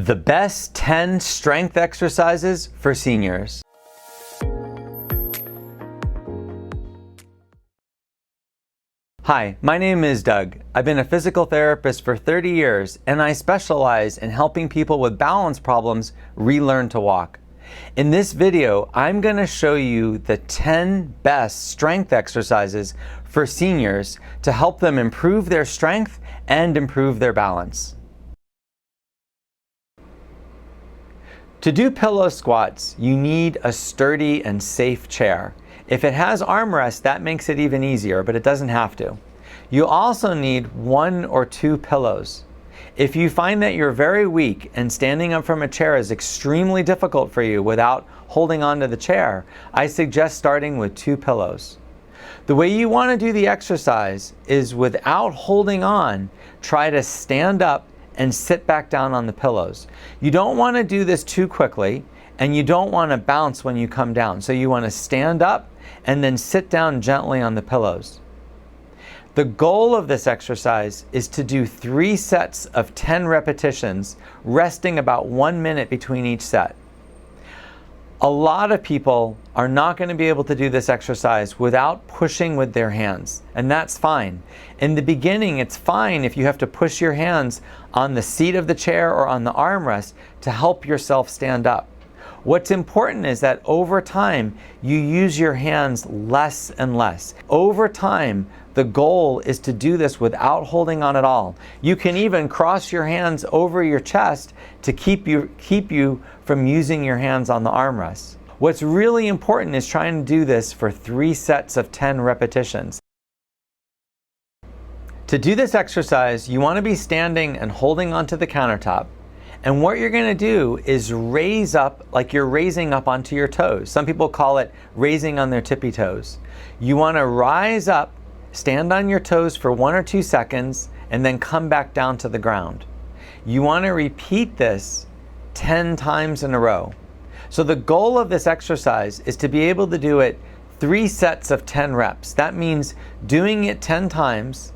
The best 10 strength exercises for seniors. Hi, my name is Doug. I've been a physical therapist for 30 years and I specialize in helping people with balance problems relearn to walk. In this video, I'm going to show you the 10 best strength exercises for seniors to help them improve their strength and improve their balance. To do pillow squats, you need a sturdy and safe chair. If it has armrests, that makes it even easier, but it doesn't have to. You also need 1 or 2 pillows. If you find that you're very weak and standing up from a chair is extremely difficult for you without holding onto the chair, I suggest starting with 2 pillows. The way you want to do the exercise is without holding on, try to stand up and sit back down on the pillows. You don't want to do this too quickly and you don't want to bounce when you come down. So you want to stand up and then sit down gently on the pillows. The goal of this exercise is to do 3 sets of 10 repetitions, resting about 1 minute between each set. A lot of people are not going to be able to do this exercise without pushing with their hands, and that's fine. In the beginning, it's fine if you have to push your hands on the seat of the chair or on the armrest to help yourself stand up. What's important is that over time, you use your hands less and less. Over time, the goal is to do this without holding on at all. You can even cross your hands over your chest to keep you from using your hands on the armrests. What's really important is trying to do this for 3 sets of 10 repetitions. To do this exercise, you want to be standing and holding onto the countertop. And what you're going to do is raise up like you're raising up onto your toes. Some people call it raising on their tippy toes. You want to rise up, stand on your toes for 1 or 2 seconds, and then come back down to the ground. You want to repeat this 10 times in a row. So the goal of this exercise is to be able to do it 3 sets of 10 reps. That means doing it 10 times,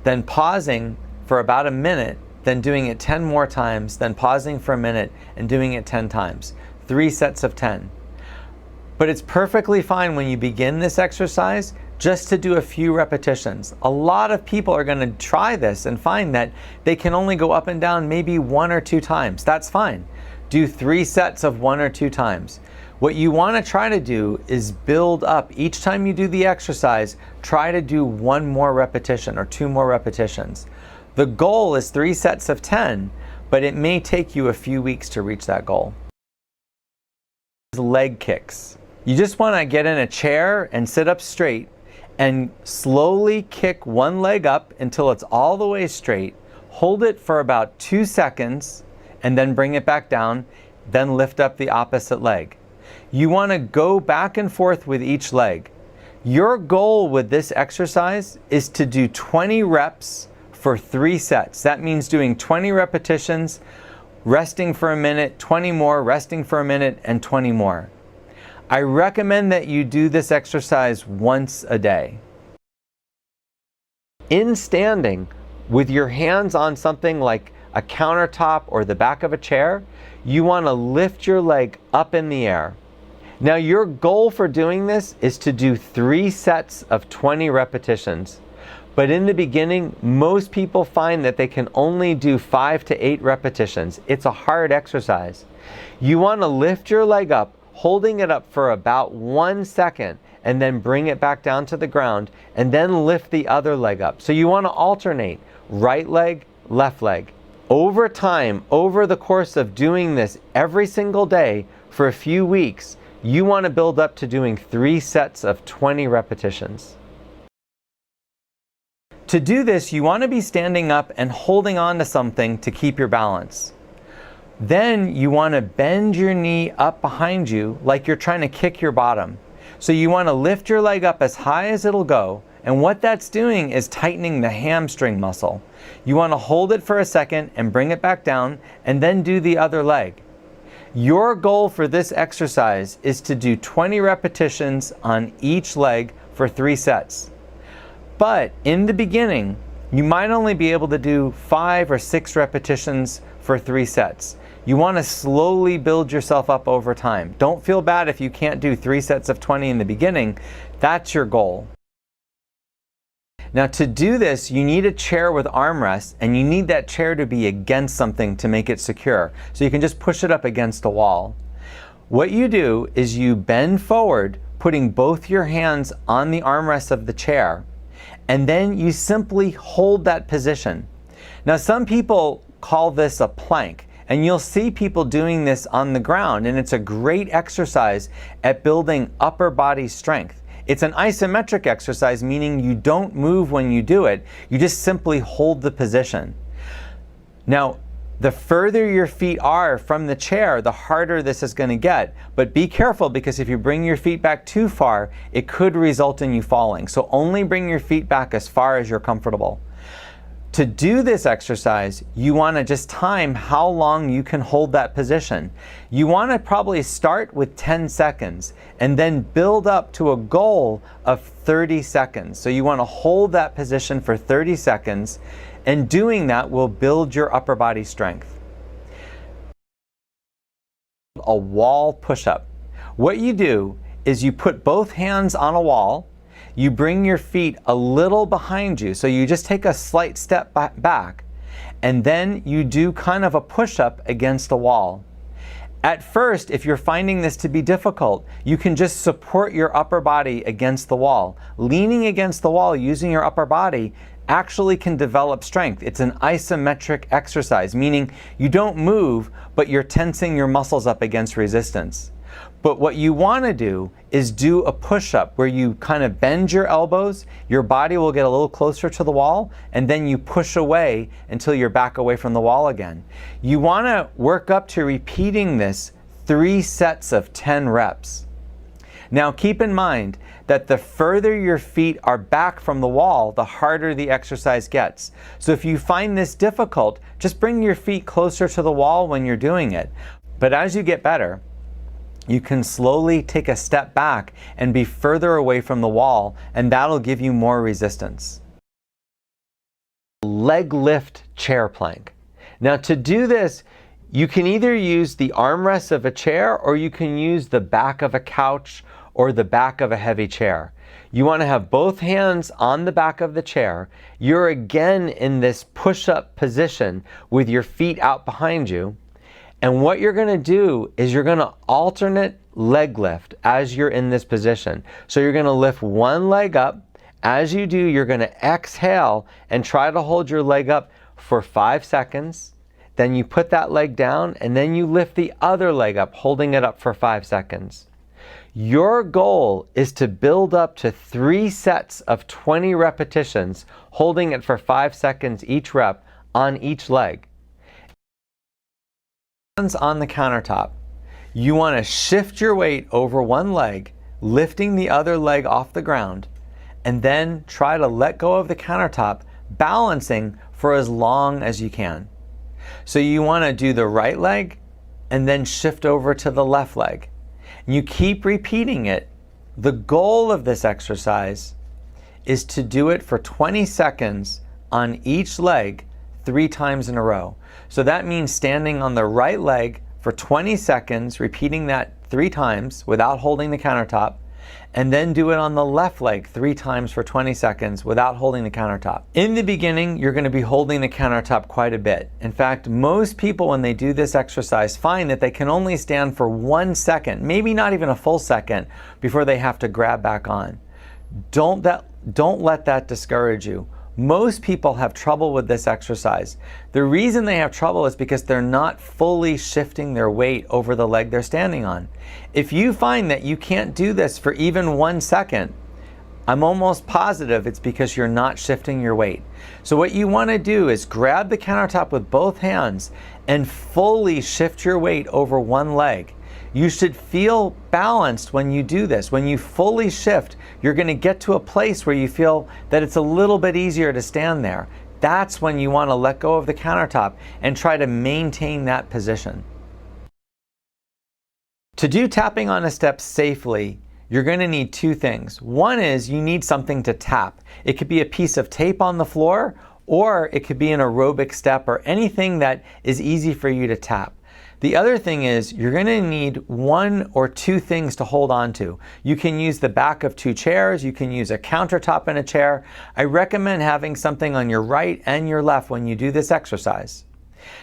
then pausing for about a minute, then doing it 10 more times, then pausing for a minute and doing it 10 times. 3 sets of 10. But it's perfectly fine when you begin this exercise just to do a few repetitions. A lot of people are going to try this and find that they can only go up and down maybe 1 or 2 times. That's fine. Do 3 sets of 1 or 2 times. What you want to try to do is build up. Each time you do the exercise, try to do 1 more repetition or 2 more repetitions. The goal is 3 sets of 10, but it may take you a few weeks to reach that goal. Leg kicks. You just want to get in a chair and sit up straight and slowly kick one leg up until it's all the way straight. Hold it for about 2 seconds and then bring it back down, then lift up the opposite leg. You want to go back and forth with each leg. Your goal with this exercise is to do 20 reps for 3 sets. That means doing 20 repetitions, resting for a minute, 20 more, resting for a minute, and 20 more. I recommend that you do this exercise once a day. In standing, with your hands on something like a countertop or the back of a chair, you want to lift your leg up in the air. Now your goal for doing this is to do 3 sets of 20 repetitions. But in the beginning, most people find that they can only do 5 to 8 repetitions. It's a hard exercise. You want to lift your leg up, holding it up for about 1 second, and then bring it back down to the ground, and then lift the other leg up. So you want to alternate right leg, left leg. Over time, over the course of doing this every single day for a few weeks, you want to build up to doing 3 sets of 20 repetitions. To do this, you want to be standing up and holding on to something to keep your balance. Then you want to bend your knee up behind you like you're trying to kick your bottom. So you want to lift your leg up as high as it'll go, and what that's doing is tightening the hamstring muscle. You want to hold it for a second and bring it back down, and then do the other leg. Your goal for this exercise is to do 20 repetitions on each leg for 3 sets. But in the beginning, you might only be able to do 5 or 6 repetitions for 3 sets. You want to slowly build yourself up over time. Don't feel bad if you can't do 3 sets of 20 in the beginning. That's your goal. Now to do this, you need a chair with armrests, and you need that chair to be against something to make it secure. So you can just push it up against a wall. What you do is you bend forward, putting both your hands on the armrests of the chair, and then you simply hold that position. Now some people call this a plank, and you'll see people doing this on the ground, and it's a great exercise at building upper body strength. It's an isometric exercise, meaning you don't move when you do it, you just simply hold the position. Now, the further your feet are from the chair, the harder this is going to get. But be careful, because if you bring your feet back too far, it could result in you falling. So only bring your feet back as far as you're comfortable. To do this exercise, you want to just time how long you can hold that position. You want to probably start with 10 seconds and then build up to a goal of 30 seconds. So you want to hold that position for 30 seconds, and doing that will build your upper body strength. A wall push-up. What you do is you put both hands on a wall. You bring your feet a little behind you, so you just take a slight step back, and then you do kind of a push-up against the wall. At first, if you're finding this to be difficult, you can just support your upper body against the wall. Leaning against the wall using your upper body actually can develop strength. It's an isometric exercise, meaning you don't move, but you're tensing your muscles up against resistance. But what you want to do is do a push-up where you kind of bend your elbows, your body will get a little closer to the wall, and then you push away until you're back away from the wall again. You want to work up to repeating this 3 sets of 10 reps. Now keep in mind that the further your feet are back from the wall, the harder the exercise gets. So if you find this difficult, just bring your feet closer to the wall when you're doing it. But as you get better, you can slowly take a step back and be further away from the wall, and that'll give you more resistance. Leg lift chair plank. Now to do this, you can either use the armrests of a chair, or you can use the back of a couch or the back of a heavy chair. You want to have both hands on the back of the chair. You're again in this push-up position with your feet out behind you. And what you're going to do is you're going to alternate leg lift as you're in this position. So you're going to lift one leg up. As you do, you're going to exhale and try to hold your leg up for 5 seconds. Then you put that leg down, and then you lift the other leg up, holding it up for 5 seconds. Your goal is to build up to 3 sets of 20 repetitions, holding it for 5 seconds each rep on each leg. On the countertop, you want to shift your weight over one leg, lifting the other leg off the ground, and then try to let go of the countertop, balancing for as long as you can. So you want to do the right leg and then shift over to the left leg. And you keep repeating it. The goal of this exercise is to do it for 20 seconds on each leg 3 times in a row. So that means standing on the right leg for 20 seconds, repeating that 3 times without holding the countertop, and then do it on the left leg 3 times for 20 seconds without holding the countertop. In the beginning, you're going to be holding the countertop quite a bit. In fact, most people when they do this exercise find that they can only stand for 1 second, maybe not even a full second, before they have to grab back on. Don't let that discourage you. Most people have trouble with this exercise. The reason they have trouble is because they're not fully shifting their weight over the leg they're standing on. If you find that you can't do this for even 1 second, I'm almost positive it's because you're not shifting your weight. So what you want to do is grab the countertop with both hands and fully shift your weight over one leg. You should feel balanced when you do this. When you fully shift, you're going to get to a place where you feel that it's a little bit easier to stand there. That's when you want to let go of the countertop and try to maintain that position. To do tapping on a step safely, you're going to need 2 things. One is you need something to tap. It could be a piece of tape on the floor, or it could be an aerobic step or anything that is easy for you to tap. The other thing is you're going to need one or two things to hold on to. You can use the back of two chairs. You can use a countertop in a chair. I recommend having something on your right and your left when you do this exercise.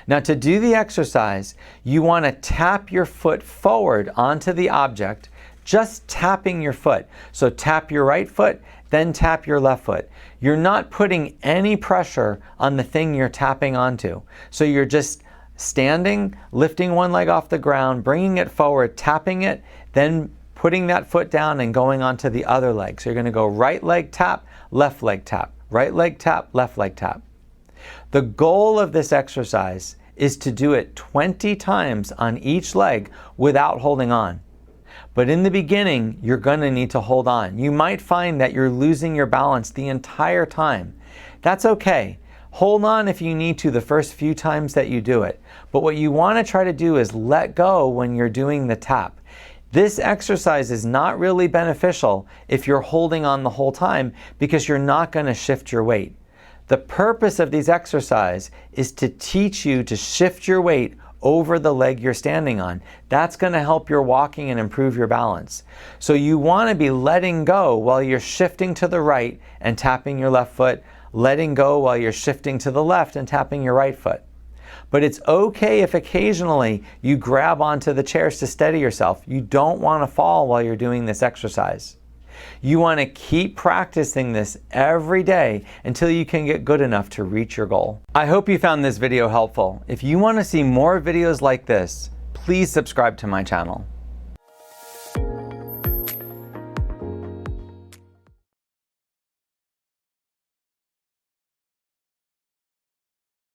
Now, to do the exercise, you want to tap your foot forward onto the object, just tapping your foot. So tap your right foot, then tap your left foot. You're not putting any pressure on the thing you're tapping onto. So you're just standing, lifting one leg off the ground, bringing it forward, tapping it, then putting that foot down and going onto the other leg. So you're going to go right leg tap, left leg tap, right leg tap, left leg tap. The goal of this exercise is to do it 20 times on each leg without holding on. But in the beginning, you're going to need to hold on. You might find that you're losing your balance the entire time. That's okay. Hold on if you need to the first few times that you do it. But what you want to try to do is let go when you're doing the tap. This exercise is not really beneficial if you're holding on the whole time because you're not going to shift your weight. The purpose of these exercises is to teach you to shift your weight over the leg you're standing on. That's going to help your walking and improve your balance. So you want to be letting go while you're shifting to the right and tapping your left foot, letting go while you're shifting to the left and tapping your right foot. But it's okay if occasionally you grab onto the chairs to steady yourself. You don't want to fall while you're doing this exercise. You want to keep practicing this every day until you can get good enough to reach your goal. I hope you found this video helpful. If you want to see more videos like this, please subscribe to my channel.